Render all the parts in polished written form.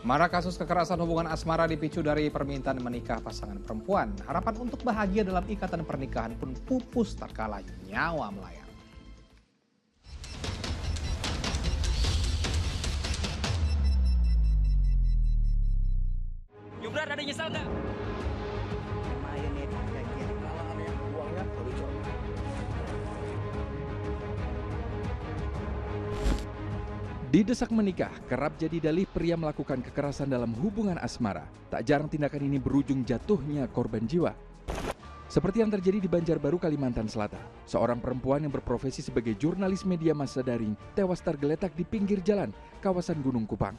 Marak kasus kekerasan hubungan asmara dipicu dari permintaan menikah pasangan perempuan. Harapan untuk bahagia dalam ikatan pernikahan pun pupus tak kalah nyawa melayang. Yubrar ada nyesal nggak? Lumayan ya janjian. Uangnya baru coba. Didesak menikah, kerap jadi dalih pria melakukan kekerasan dalam hubungan asmara. Tak jarang tindakan ini berujung jatuhnya korban jiwa. Seperti yang terjadi di Banjarbaru, Kalimantan Selatan. Seorang perempuan yang berprofesi sebagai jurnalis media massa daring tewas tergeletak di pinggir jalan, kawasan Gunung Kupang.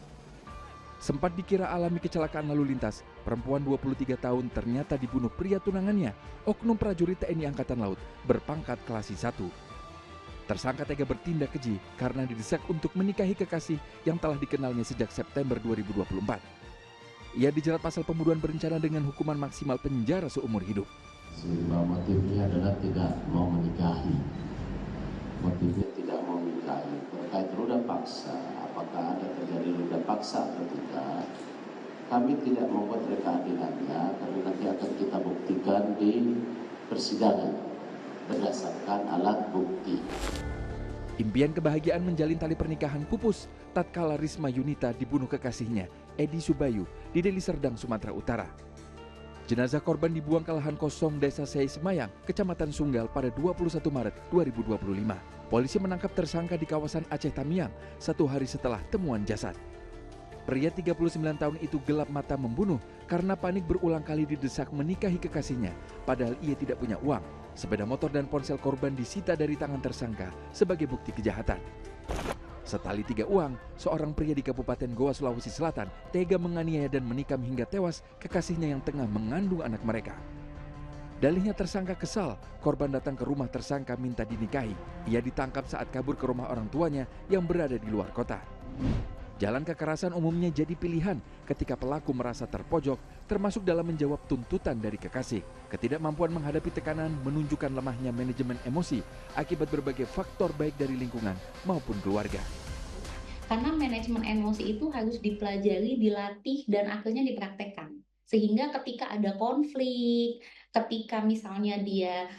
Sempat dikira alami kecelakaan lalu lintas, perempuan 23 tahun ternyata dibunuh pria tunangannya, oknum prajurit TNI Angkatan Laut, berpangkat Klasi 1. Tersangka tega bertindak keji karena didesak untuk menikahi kekasih yang telah dikenalnya sejak September 2024. Ia dijerat pasal pembunuhan berencana dengan hukuman maksimal penjara seumur hidup. Sehingga motifnya adalah tidak mau menikahi. Motifnya tidak mau menikahi. Terkait ruda paksa, apakah ada terjadi ruda paksa atau tidak, kami tidak membuat reka adilannya, karena nanti akan kita buktikan di persidangan berdasarkan alat bukti. Impian kebahagiaan menjalin tali pernikahan pupus tatkala Risma Yunita dibunuh kekasihnya, Edi Subayu, di Deli Serdang, Sumatera Utara. Jenazah korban dibuang ke lahan kosong Desa Sei Semayang, Kecamatan Sunggal pada 21 Maret 2025. Polisi menangkap tersangka di kawasan Aceh Tamiang 1 hari setelah temuan jasad. Pria 39 tahun itu gelap mata membunuh karena panik berulang kali didesak menikahi kekasihnya, padahal ia tidak punya uang. Sepeda motor dan ponsel korban disita dari tangan tersangka sebagai bukti kejahatan. Setali 3 uang, seorang pria di Kabupaten Goa, Sulawesi Selatan tega menganiaya dan menikam hingga tewas kekasihnya yang tengah mengandung anak mereka. Dalihnya tersangka kesal, korban datang ke rumah tersangka minta dinikahi. Ia ditangkap saat kabur ke rumah orang tuanya yang berada di luar kota. Jalan kekerasan umumnya jadi pilihan ketika pelaku merasa terpojok, termasuk dalam menjawab tuntutan dari kekasih. Ketidakmampuan menghadapi tekanan menunjukkan lemahnya manajemen emosi akibat berbagai faktor baik dari lingkungan maupun keluarga. Karena manajemen emosi itu harus dipelajari, dilatih, dan akhirnya dipraktekkan. Sehingga ketika ada konflik, ketika misalnya dia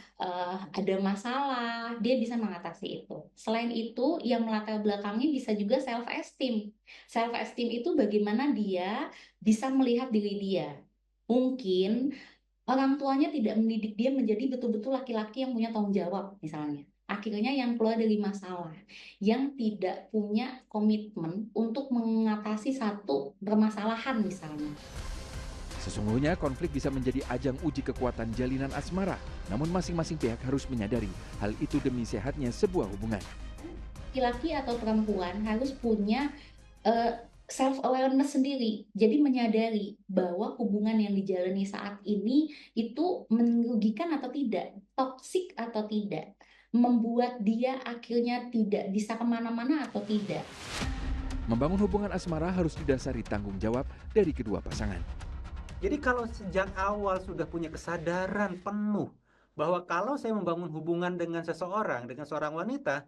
ada masalah, dia bisa mengatasi itu. Selain itu, yang melatar belakangnya bisa juga self-esteem. Self-esteem itu bagaimana dia bisa melihat diri dia. Mungkin orang tuanya tidak mendidik dia menjadi betul-betul laki-laki yang punya tanggung jawab misalnya. Akhirnya yang keluar dari masalah, yang tidak punya komitmen untuk mengatasi satu permasalahan misalnya. Sesungguhnya konflik bisa menjadi ajang uji kekuatan jalinan asmara, namun masing-masing pihak harus menyadari hal itu demi sehatnya sebuah hubungan. Laki-laki atau perempuan harus punya self-awareness sendiri, jadi menyadari bahwa hubungan yang dijalani saat ini itu merugikan atau tidak, toksik atau tidak, membuat dia akhirnya tidak bisa kemana-mana atau tidak. Membangun hubungan asmara harus didasari tanggung jawab dari kedua pasangan. Jadi kalau sejak awal sudah punya kesadaran penuh bahwa kalau saya membangun hubungan dengan seseorang, dengan seorang wanita,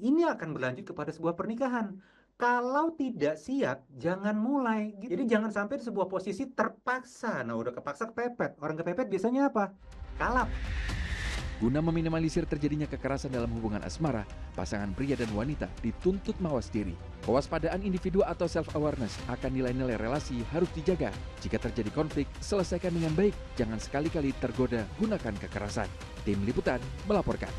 ini akan berlanjut kepada sebuah pernikahan. Kalau tidak siap, jangan mulai. Jadi jangan sampai di sebuah posisi terpaksa. Nah, udah kepaksa kepepet. Orang kepepet biasanya apa? Kalap. Guna meminimalisir terjadinya kekerasan dalam hubungan asmara, pasangan pria dan wanita dituntut mawas diri. Kewaspadaan individu atau self-awareness akan nilai-nilai relasi harus dijaga. Jika terjadi konflik, selesaikan dengan baik. Jangan sekali-kali tergoda gunakan kekerasan. Tim Liputan melaporkan.